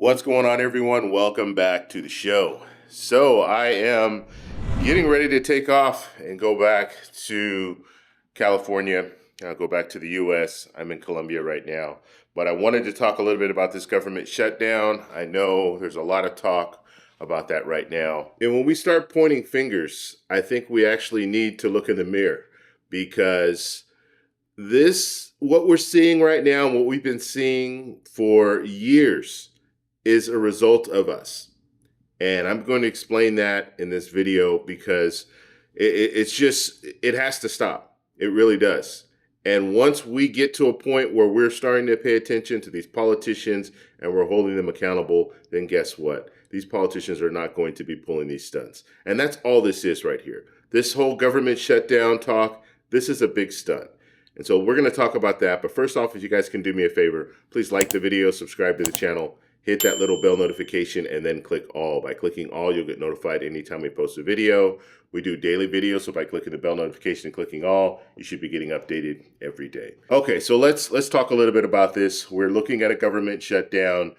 What's going on, everyone? Welcome back to the show. So I am getting ready to take off and go back to California. I'll go back to the U.S. I'm in Colombia right now. But I wanted to talk a little bit about this government shutdown. I know there's a lot of talk about that right now. And when we start pointing fingers, I think we actually need to look in the mirror, because what we're seeing right now and what we've been seeing for years is a result of us. And I'm going to explain that in this video because it has to stop. It really does. And once we get to a point where we're starting to pay attention to these politicians and we're holding them accountable, then guess what? These politicians are not going to be pulling these stunts. And that's all this is right here. This whole government shutdown talk, this is a big stunt. And so we're going to talk about that. But first off, if you guys can do me a favor, please like the video, subscribe to the channel, hit that little bell notification, and then click all. By clicking all, you'll get notified anytime we post a video. We do daily videos, so by clicking the bell notification and clicking all, you should be getting updated every day. Okay, so let's talk a little bit about this. We're looking at a government shutdown.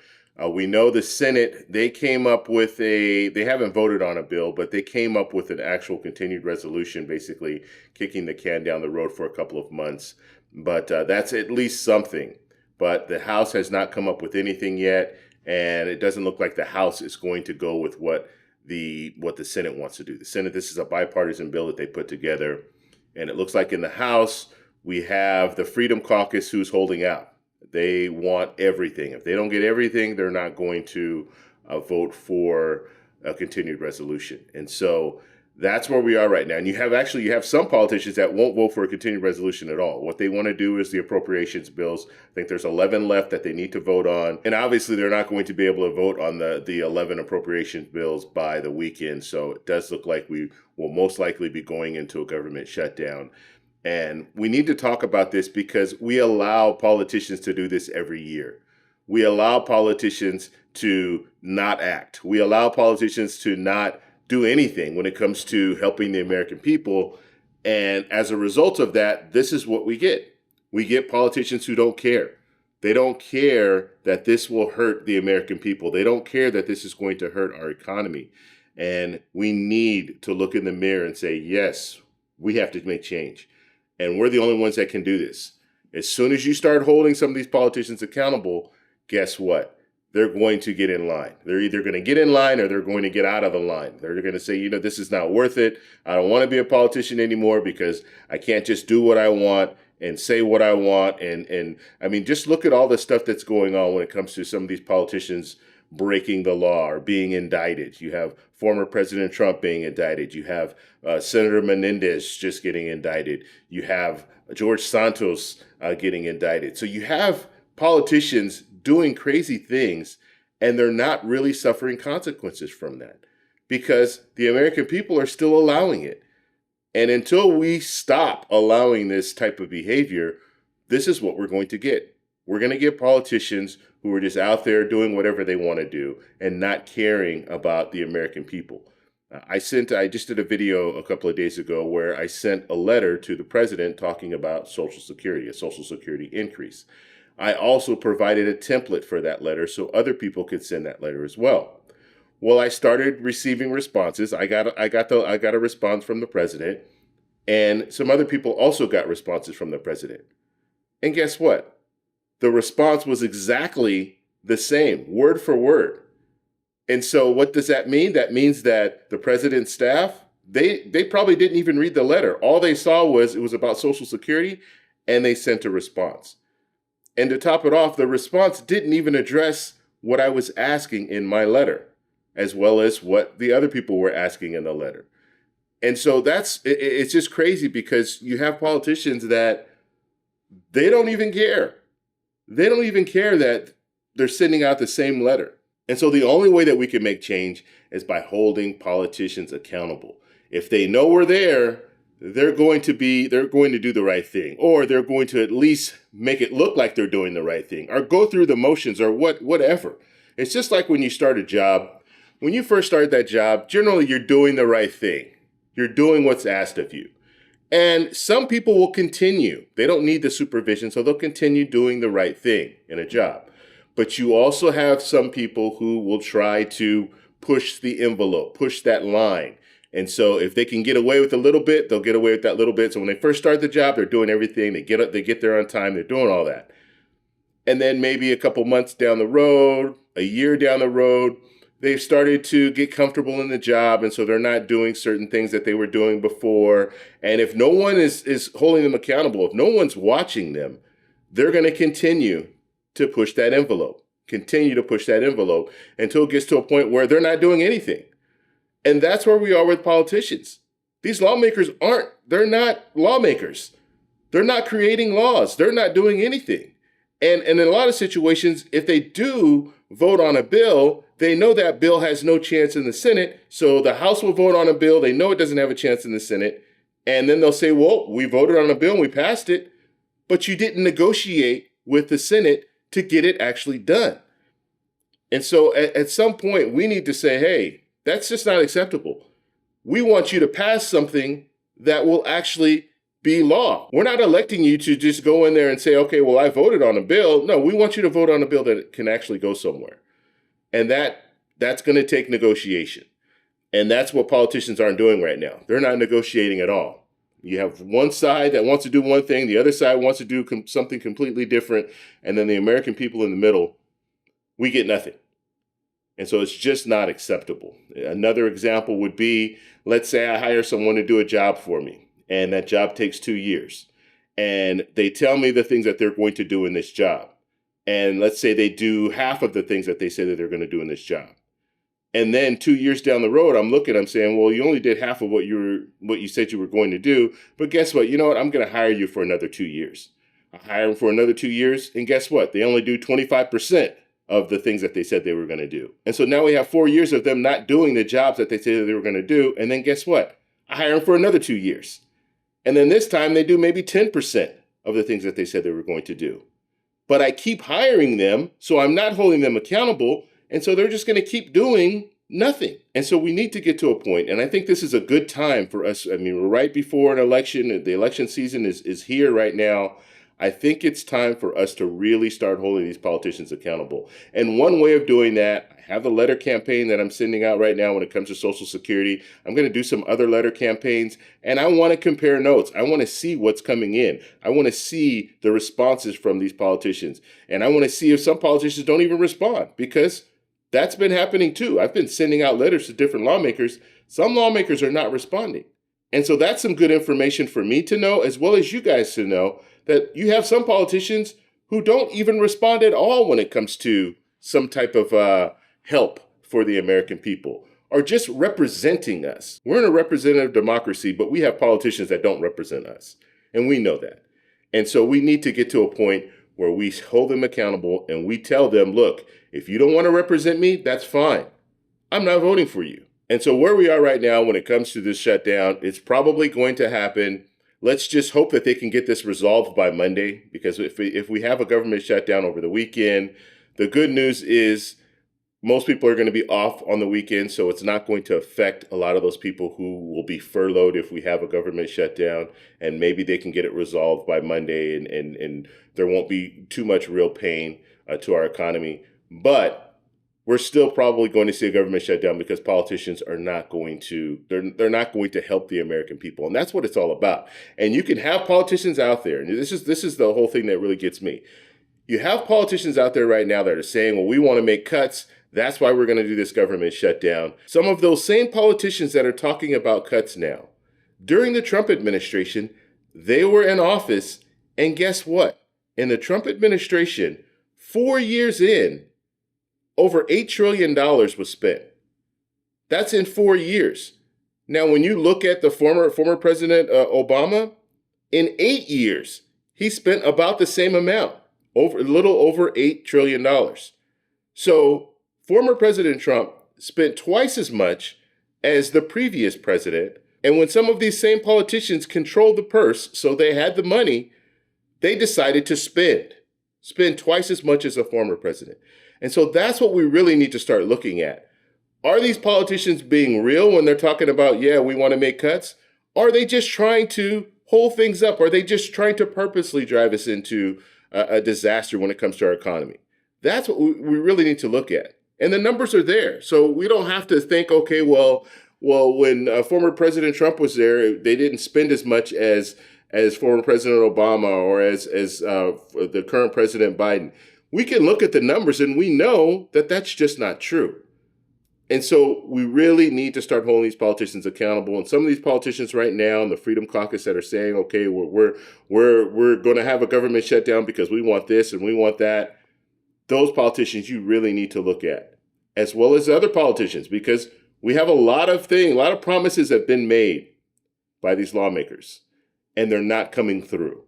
We know the Senate, they came up with they haven't voted on a bill, but they came up with an actual continued resolution, basically kicking the can down the road for a couple of months. But that's at least something. But the House has not come up with anything yet. And it doesn't look like the House is going to go with what the Senate wants to do. The Senate, this is a bipartisan bill that they put together. And it looks like in the House, we have the Freedom Caucus who's holding out. They want everything. If they don't get everything, they're not going to vote for a continued resolution. And so that's where we are right now. And you have some politicians that won't vote for a continued resolution at all. What they want to do is the appropriations bills. I think there's 11 left that they need to vote on. And obviously they're not going to be able to vote on the 11 appropriations bills by the weekend. So it does look like we will most likely be going into a government shutdown. And we need to talk about this because we allow politicians to do this every year. We allow politicians to not act. We allow politicians to not do anything when it comes to helping the American people. And as a result of that, this is what we get. We get politicians who don't care. They don't care that this will hurt the American people. They don't care that this is going to hurt our economy. And we need to look in the mirror and say, yes, we have to make change. And we're the only ones that can do this. As soon as you start holding some of these politicians accountable, guess what? They're going to get in line. They're either going to get in line or they're going to get out of the line. They're going to say, this is not worth it. I don't want to be a politician anymore because I can't just do what I want and say what I want. And I mean, just look at all the stuff that's going on when it comes to some of these politicians breaking the law or being indicted. You have former President Trump being indicted. You have Senator Menendez just getting indicted. You have George Santos getting indicted. So you have politicians doing crazy things, and they're not really suffering consequences from that because the American people are still allowing it. And until we stop allowing this type of behavior, this is what we're going to get. We're going to get politicians who are just out there doing whatever they want to do and not caring about the American people. I just did a video a couple of days ago where I sent a letter to the president talking about Social Security, a Social Security increase. I also provided a template for that letter so other people could send that letter as well. Well, I started receiving responses. I got a response from the president, and some other people also got responses from the president. And guess what? The response was exactly the same, word for word. And so what does that mean? That means that the president's staff, they probably didn't even read the letter. All they saw was it was about Social Security, and they sent a response. And to top it off, the response didn't even address what I was asking in my letter, as well as what the other people were asking in the letter. And so it's just crazy because you have politicians that they don't even care. They don't even care that they're sending out the same letter. And so the only way that we can make change is by holding politicians accountable. If they know we're there, they're going to do the right thing, or they're going to at least make it look like they're doing the right thing, or go through the motions, or whatever. It's just like when you start a job. When you first start that job, generally you're doing the right thing. You're doing what's asked of you. And some people will continue. They don't need the supervision, so they'll continue doing the right thing in a job. But you also have some people who will try to push the envelope, push that line. And so if they can get away with a little bit, they'll get away with that little bit. So when they first start the job, they're doing everything. They get there on time. They're doing all that. And then maybe a couple months down the road, a year down the road, they've started to get comfortable in the job. And so they're not doing certain things that they were doing before. And if no one is holding them accountable, if no one's watching them, they're going to continue to push that envelope, until it gets to a point where they're not doing anything. And that's where we are with politicians. These lawmakers they're not lawmakers. They're not creating laws. They're not doing anything. And in a lot of situations, if they do vote on a bill, they know that bill has no chance in the Senate. So the House will vote on a bill. They know it doesn't have a chance in the Senate. And then they'll say, well, we voted on a bill and we passed it, but you didn't negotiate with the Senate to get it actually done. And so at some point, we need to say, hey, that's just not acceptable. We want you to pass something that will actually be law. We're not electing you to just go in there and say, okay, well, I voted on a bill. No, we want you to vote on a bill that can actually go somewhere. And that's going to take negotiation. And that's what politicians aren't doing right now. They're not negotiating at all. You have one side that wants to do one thing, the other side wants to do something completely different, and then the American people in the middle, we get nothing. And so it's just not acceptable. Another example would be, let's say I hire someone to do a job for me, and that job takes 2 years. And they tell me the things that they're going to do in this job. And let's say they do half of the things that they say that they're going to do in this job. And then 2 years down the road, I'm saying, well, you only did half of what you said you were going to do. But guess what? You know what? I'm going to hire you for another 2 years. I hire them for another 2 years. And guess what? They only do 25% of the things that they said they were going to do. And so now we have 4 years of them not doing the jobs that they said they were going to do. And then guess what? I hire them for another 2 years. And then this time they do maybe 10% of the things that they said they were going to do. But I keep hiring them, so I'm not holding them accountable. And so they're just going to keep doing nothing. And so we need to get to a point, and I think this is a good time for us. I mean, we're right before an election. The election season is here right now. I think it's time for us to really start holding these politicians accountable. And one way of doing that, I have the letter campaign that I'm sending out right now when it comes to Social Security. I'm going to do some other letter campaigns, and I want to compare notes. I want to see what's coming in. I want to see the responses from these politicians. And I want to see if some politicians don't even respond, because that's been happening too. I've been sending out letters to different lawmakers. Some lawmakers are not responding. And so that's some good information for me to know, as well as you guys to know, that you have some politicians who don't even respond at all when it comes to some type of help for the American people, or just representing us. We're in a representative democracy, but we have politicians that don't represent us. And we know that. And so we need to get to a point where we hold them accountable and we tell them, look, if you don't want to represent me, that's fine. I'm not voting for you. And so where we are right now when it comes to this shutdown, it's probably going to happen. Let's just hope that they can get this resolved by Monday, because if we have a government shutdown over the weekend, the good news is most people are going to be off on the weekend, so it's not going to affect a lot of those people who will be furloughed if we have a government shutdown, and maybe they can get it resolved by Monday, and there won't be too much real pain to our economy. But we're still probably going to see a government shutdown because politicians are not going to, they're not going to help the American people. And that's what it's all about. And you can have politicians out there, and this is the whole thing that really gets me. You have politicians out there right now that are saying, well, we want to make cuts. That's why we're going to do this government shutdown. Some of those same politicians that are talking about cuts now, during the Trump administration, they were in office. And guess what? In the Trump administration, 4 years in, over $8 trillion was spent. That's in 4 years. Now, when you look at the former President Obama, in 8 years, he spent about the same amount, a little over $8 trillion. So former President Trump spent twice as much as the previous president. And when some of these same politicians controlled the purse, so they had the money, they decided to spend twice as much as a former president. And so that's what we really need to start looking at. Are these politicians being real when they're talking about, yeah, we want to make cuts? Are they just trying to hold things up? Are they just trying to purposely drive us into a disaster when it comes to our economy? That's what we really need to look at. And the numbers are there. So we don't have to think, okay, well, when former President Trump was there, they didn't spend as much as former President Obama or as the current President Biden. We can look at the numbers and we know that that's just not true. And so we really need to start holding these politicians accountable. And some of these politicians right now in the Freedom Caucus that are saying, okay, we're going to have a government shutdown because we want this and we want that. Those politicians you really need to look at, as well as other politicians, because we have a lot of promises have been made by these lawmakers, and they're not coming through.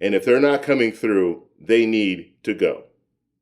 And if they're not coming through, they need to go.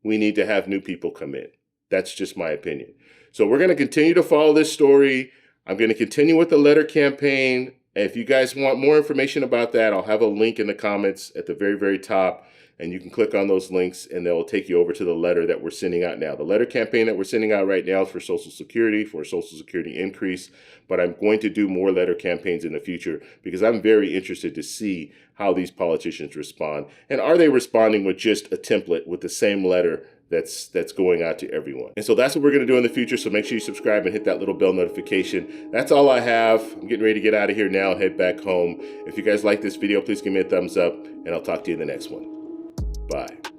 We need to have new people come in. That's just my opinion. So we're going to continue to follow this story. I'm going to continue with the letter campaign. If you guys want more information about that, I'll have a link in the comments at the very, very top. And you can click on those links and they'll take you over to the letter that we're sending out now. The letter campaign that we're sending out right now is for Social Security, for a Social Security increase. But I'm going to do more letter campaigns in the future because I'm very interested to see how these politicians respond. And are they responding with just a template with the same letter that's going out to everyone? And so that's what we're going to do in the future. So make sure you subscribe and hit that little bell notification. That's all I have. I'm getting ready to get out of here now and head back home. If you guys like this video, please give me a thumbs up and I'll talk to you in the next one. Bye.